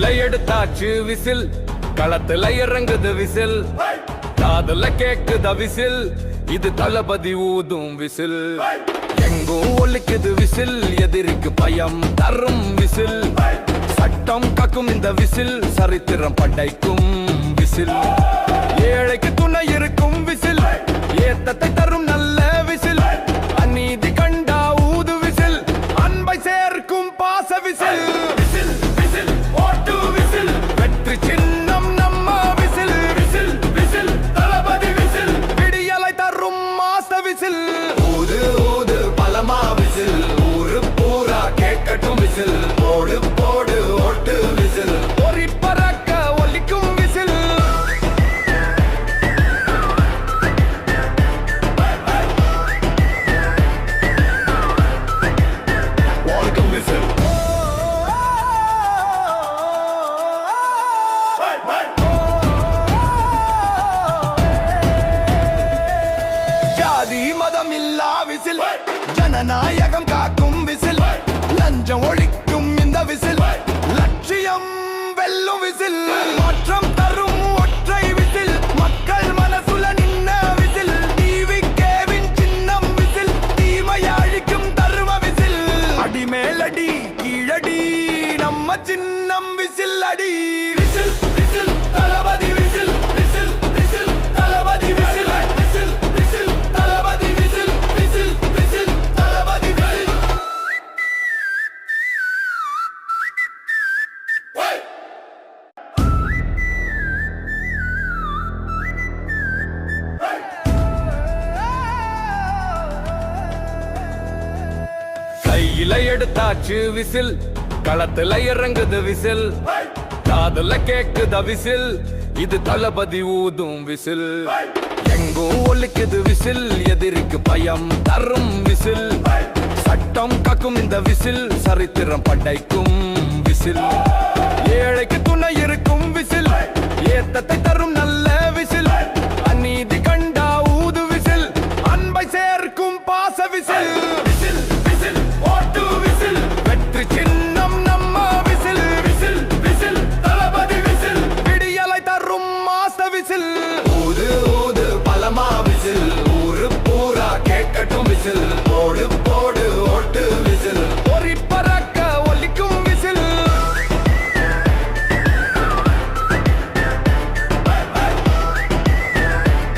கையில எடுத்தாச்சு விசில், களத்துல இறங்குது விசில், காதுல கேக்குத விசில், இது தளபதி ஊதும் விசில். எங்கும் ஒலிக்குது விசில், எதிரிக்கு பயம் தரும் விசில், சட்டம் காக்கும் இந்த விசில், சரித்திரம் படைக்கும் விசில், ஏழைக்கு துணை இருக்கும் விசில், ஏத்தத்தை தரும் நல்ல விசில், அநீதி கண்டா ஊது விசில், அன்பை சேர்க்கும் பாச விசில். விசில் விசில் ஓட்டு விசில், வெற்றி சின்னம் நம்ம விசில். விசில் விசில் தளபதி விசில், விடியலை தரும் மாச விசில். ஊது ஊது பலமா விசில், ஊரு பூரா கேட்கட்டும் விசில், போடு போடு ஓட்டு விசில், பொறி பறக்க ஒலிக்கும் விசில். ஒலிக்கும் விசில். ஜாதி மதம் இல்லா விசில், ஜனநாயகம் காக்கும் விசில், லஞ்சம் ஒழிக்கும் இந்த விசில், லட்சியம் வெல்லும் விசில், மாற்றம் தரும் ஒற்றை விசில், மக்கள் மனசுல நின்ன விசில், டிவிகேவின் சின்னம் விசில், தீமையை அழிக்கும் தரும விசில், அடிமேலடி கீழடி நம்ம சின்னம் விசில் அடி. விசில் விசில் தளபதி விசில், விசில் விசில் தளபதி விசில், விசில் விசில் தளபதி விசில், விசில் விசில் தளபதி விசில். கையில எடுத்தாச்சு விசில், களத்துல இறங்குது விசில், காதுல கேக்குத விசில், இது தளபதி ஊதும் விசில். எங்கும் ஒலிக்குது விசில், எதிரிக்கு பயம் தரும் விசில், சட்டம் காக்கும் இந்த விசில், சரித்திரம் படைக்கும் விசில், ஏழைக்கு துணை இருக்கும் விசில், ஏத்தத்தை தரும் நல்ல விசில், அநீதி கண்டா ஊது விசில், அன்பை சேர்க்கும் பாச விசில். விசில் விசில் ஓட்டு விசில், வெற்றி சின்னம் நம்ம விசில். விசில் விசில் தளபதி விசில், விடியலை தரும் மாச விசில். ஊது ஊது பலமா விசில், ஊரு பூரா கேட்கட்டும் விசில்,